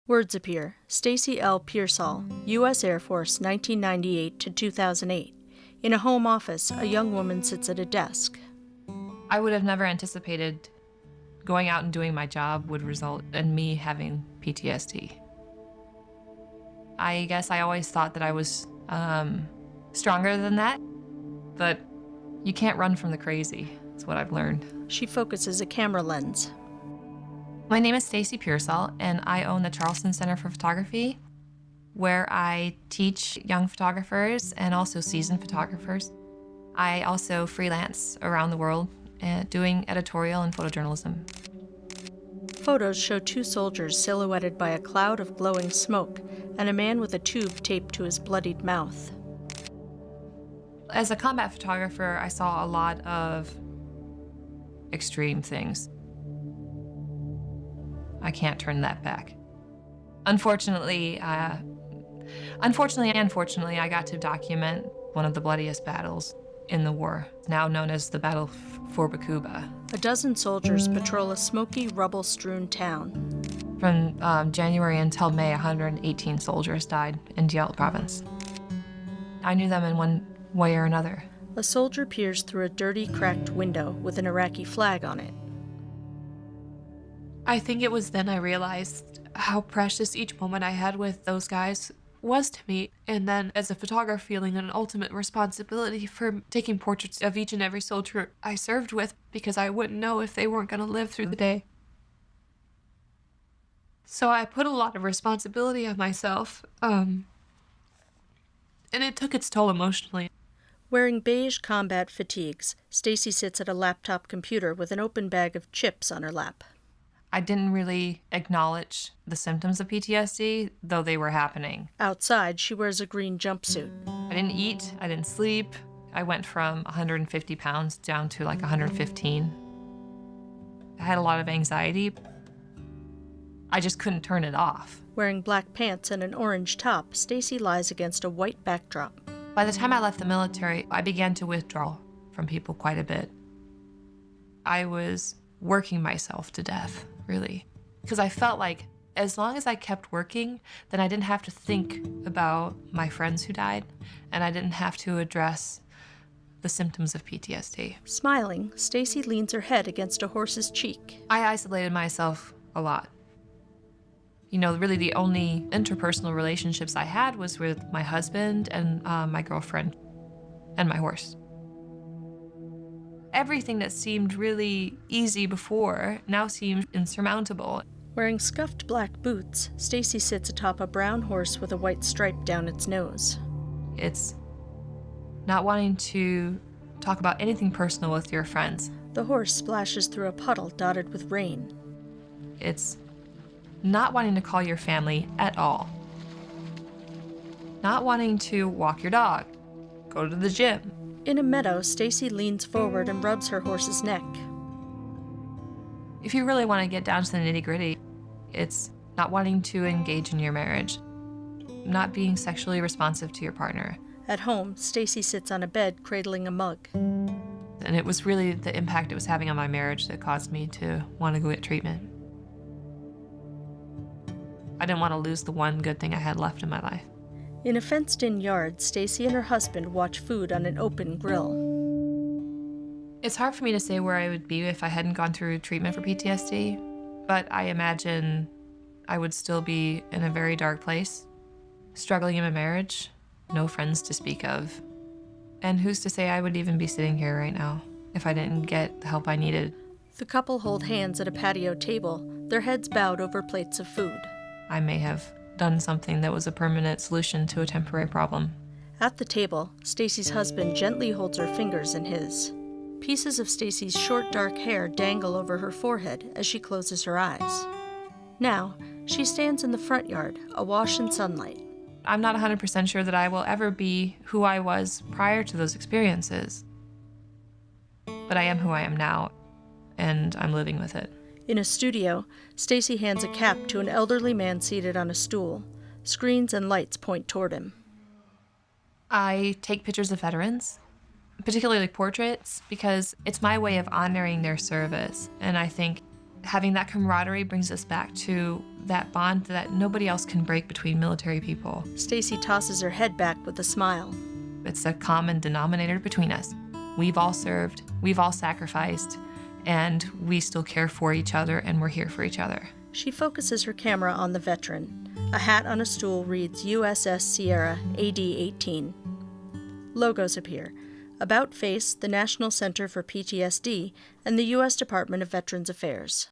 Words appear. Stacy L. Pearsall, U.S. Air Force, 1998 to 2008. In a home office, a young woman sits at a desk. I would have never anticipated going out and doing my job would result in me having PTSD. I guess I always thought that I was stronger than that, but you can't run from the crazy, is what I've learned. She focuses a camera lens. My name is Stacy Pearsall, and I own the Charleston Center for Photography, where I teach young photographers and also seasoned photographers. I also freelance around the world doing editorial and photojournalism. Photos show two soldiers silhouetted by a cloud of glowing smoke and a man with a tube taped to his bloodied mouth. As a combat photographer, I saw a lot of extreme things. I can't turn that back. Unfortunately, I got to document one of the bloodiest battles in the war, now known as the Battle for Bakuba. A dozen soldiers patrol a smoky, rubble-strewn town. From January until May, 118 soldiers died in Diyala province. I knew them in one way or another. A soldier peers through a dirty, cracked window with an Iraqi flag on it. I think it was then I realized how precious each moment I had with those guys was to me, and then as a photographer feeling an ultimate responsibility for taking portraits of each and every soldier I served with, because I wouldn't know if they weren't going to live through the day. So I put a lot of responsibility on myself, and it took its toll emotionally. Wearing beige combat fatigues, Stacy sits at a laptop computer with an open bag of chips on her lap. I didn't really acknowledge the symptoms of PTSD, though they were happening. Outside, she wears a green jumpsuit. I didn't eat, I didn't sleep. I went from 150 pounds down to like 115. I had a lot of anxiety. I just couldn't turn it off. Wearing black pants and an orange top, Stacy lies against a white backdrop. By the time I left the military, I began to withdraw from people quite a bit. I was working myself to death, really. Because I felt like as long as I kept working, then I didn't have to think about my friends who died, and I didn't have to address the symptoms of PTSD. Smiling, Stacy leans her head against a horse's cheek. I isolated myself a lot. You know, really the only interpersonal relationships I had was with my husband and my girlfriend and my horse. Everything that seemed really easy before now seemed insurmountable. Wearing scuffed black boots, Stacy sits atop a brown horse with a white stripe down its nose. It's not wanting to talk about anything personal with your friends. The horse splashes through a puddle dotted with rain. It's not wanting to call your family at all. Not wanting to walk your dog, go to the gym. In a meadow, Stacy leans forward and rubs her horse's neck. If you really want to get down to the nitty-gritty, it's not wanting to engage in your marriage, not being sexually responsive to your partner. At home, Stacy sits on a bed cradling a mug. And it was really the impact it was having on my marriage that caused me to want to go get treatment. I didn't want to lose the one good thing I had left in my life. In a fenced-in yard, Stacy and her husband watch food on an open grill. It's hard for me to say where I would be if I hadn't gone through treatment for PTSD, but I imagine I would still be in a very dark place, struggling in my marriage, no friends to speak of. And who's to say I would even be sitting here right now if I didn't get the help I needed. The couple hold hands at a patio table, their heads bowed over plates of food. I may have done something that was a permanent solution to a temporary problem. At the table, Stacy's husband gently holds her fingers in his. Pieces of Stacy's short, dark hair dangle over her forehead as she closes her eyes. Now, she stands in the front yard, awash in sunlight. I'm not 100% sure that I will ever be who I was prior to those experiences. But I am who I am now, and I'm living with it. In a studio, Stacy hands a cap to an elderly man seated on a stool. Screens and lights point toward him. I take pictures of veterans, particularly portraits, because it's my way of honoring their service. And I think Having that camaraderie brings us back to that bond that nobody else can break between military people. Stacy tosses her head back with a smile. It's a common denominator between us. We've all served, we've all sacrificed, and we still care for each other, and we're here for each other. She focuses her camera on the veteran. A hat on a stool reads USS Sierra, AD-18. Logos appear. About Face, the National Center for PTSD, and the U.S. Department of Veterans Affairs.